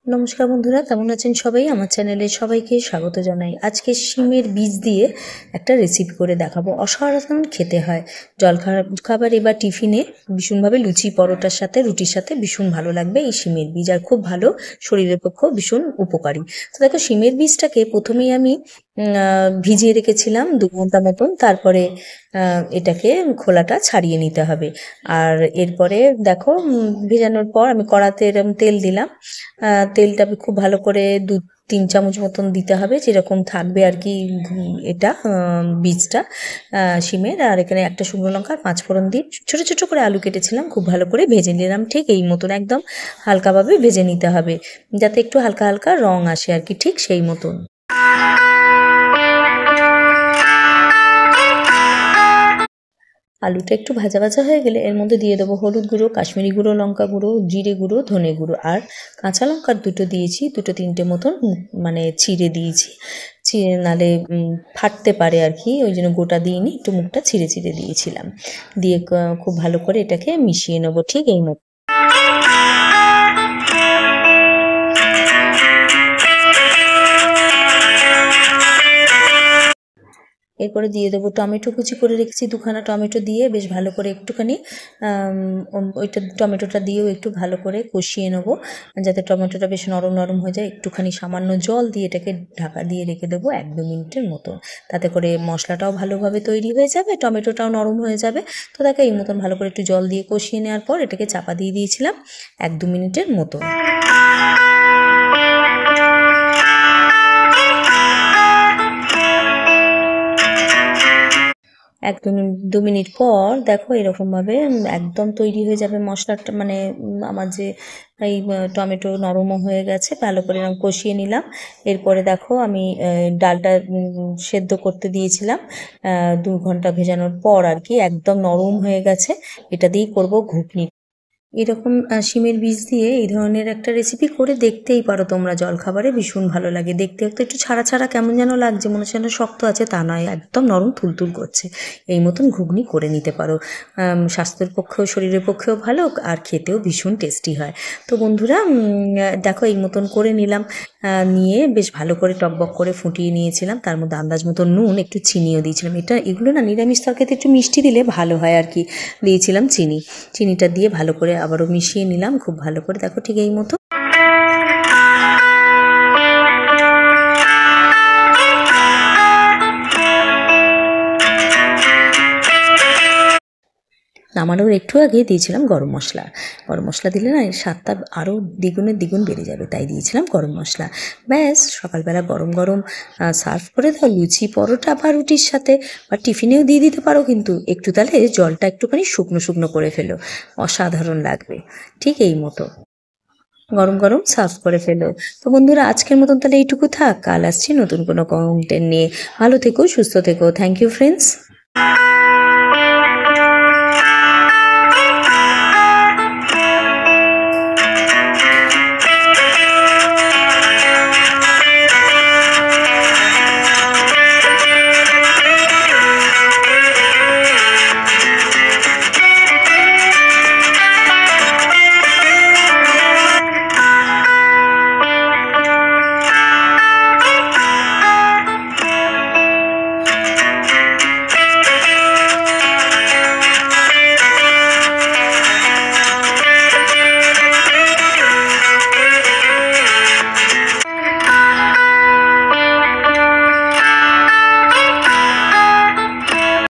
নমস্কার বন্ধুরা, কেমন আছেন সবাই? আমার চ্যানেলে সবাইকে স্বাগত জানাই। আজকে শিমের বীজ দিয়ে একটা রেসিপি করে দেখাবো। অসাধারণ খেতে হয়, জলখাবারে বা টিফিনে ভীষণভাবে লুচি পরোটার সাথে রুটির সাথে ভীষণ ভালো লাগবে এই শিমের বীজ, আর খুব ভালো, শরীরের পক্ষেও ভীষণ উপকারী। তো দেখো, শিমের বীজটাকে প্রথমেই আমি ভিজিয়ে রেখেছিলাম 2 ঘন্টা মতন। তারপরে এটাকে খোলাটা ছাড়িয়ে নিতে হবে। আর এরপরে দেখো, ভেজানোর পর আমি কড়াতে এরকম তেল দিলাম। তেলটা খুব ভালো করে 2-3 চামচ মতন দিতে হবে, যেরকম থাকবে আর কি এটা বীজটা শিমের। আর এখানে একটা শুকনো লঙ্কা আর 5 ফোড়ন দিয়ে ছোটো ছোটো করে আলু কেটেছিলাম, খুব ভালো করে ভেজে নিলাম। ঠিক এই মতন একদম হালকাভাবে ভেজে নিতে হবে, যাতে একটু হালকা হালকা রং আসে আর কি, ঠিক সেই মতন। আলুটা একটু ভাজা ভাজা হয়ে গেলে এর মধ্যে দিয়ে দেবো হলুদ গুঁড়ো, কাশ্মীরি গুঁড়ো, লঙ্কা গুঁড়ো, জিরে গুঁড়ো, ধনে গুঁড়ো, আর কাঁচা লঙ্কা 2টো দিয়েছি, 2-3টে মতন মানে ছিঁড়ে দিয়েছি। নালে ফাটতে পারে আর কি, ওই জন্য গোটা দিইনি, একটু মুখটা ছিঁড়ে ছিঁড়ে দিয়েছিলাম। দিয়ে খুব ভালো করে এটাকে মিশিয়ে নেবো, ঠিক এই মতো। এরপরে দিয়ে দেবো টমেটো, কুচি করে রেখেছি 2খানা টমেটো, দিয়ে বেশ ভালো করে একটুখানি ওইটা টমেটোটা দিয়েও একটু ভালো করে কষিয়ে নেবো, যাতে টমেটোটা বেশ নরম নরম হয়ে যায়। একটুখানি সামান্য জল দিয়ে এটাকে ঢাকা দিয়ে রেখে দেবো 1-2 মিনিটের মতো, তাতে করে মশলাটাও ভালোভাবে তৈরি হয়ে যাবে, টমেটোটাও নরম হয়ে যাবে। তো দেখো, এই মতন ভালো করে একটু জল দিয়ে কষিয়ে নেওয়ার পর এটাকে চাপা দিয়ে দিয়েছিলাম 1-2 মিনিটের মতো। 1-2 মিনিট পর দেখো, এরকমভাবে একদম তৈরি হয়ে যাবে মশলাটা, মানে আমার যে এই টমেটো নরমও হয়ে গেছে, ভালো করে এরকম কষিয়ে নিলাম। এরপরে দেখো, আমি ডালটা সেদ্ধ করতে দিয়েছিলাম 2 ঘন্টা ভেজানোর পর আর কি, একদম নরম হয়ে গেছে। এটা দিয়েই করবো ঘুগনি। এরকম শিমের বীজ দিয়ে এই ধরনের একটা রেসিপি করে দেখতেই পারো তোমরা, জলখাবারে ভীষণ ভালো লাগে। দেখতে দেখতে একটু ছাড়া ছাড়া কেমন যেন লাগছে, মনে হচ্ছে যেন শক্ত আছে, তা নয়, একদম নরম তুলতুল করছে। এই মতন ঘুগনি করে নিতে পারো, স্বাস্থ্যের পক্ষেও শরীরের পক্ষেও ভালো, আর খেতেও ভীষণ টেস্টি হয়। তো বন্ধুরা, দেখো এই মতন করে নিলাম, নিয়ে বেশ ভালো করে টকবক করে ফুটিয়ে নিয়েছিলাম। তার মধ্যে আন্দাজ মতো নুন, একটু চিনিও দিয়েছিলাম। এগুলো না নিরামিষ তরকারিতে একটু মিষ্টি দিলে ভালো হয় আর কি, দিয়েছিলাম চিনিটা দিয়ে ভালো করে আবারও মিশিয়ে নিলাম খুব ভালো করে। দেখো, ঠিক এই মতো। নামানোর একটু আগে দিয়েছিলাম গরম মশলা। গরম মশলা দিলে না এর স্বাদটা আরও দ্বিগুণ বেড়ে যাবে, তাই দিয়েছিলাম গরম মশলা। ব্যাস, সকালবেলা গরম গরম সার্ভ করে দাও লুচি পরোটা বা রুটির সাথে, বা টিফিনেও দিয়ে দিতে পারো, কিন্তু একটু তাহলে জলটা একটুখানি শুকনো শুকনো করে ফেলো, অসাধারণ লাগবে। ঠিক এই মতো গরম গরম সার্ভ করে ফেলো। তো বন্ধুরা, আজকের মতন তাহলে এইটুকু থাক, কাল আসছি নতুন কোনো কন্টেন্ট নিয়ে। ভালো থেকো, সুস্থ থেকো। Thank you friends.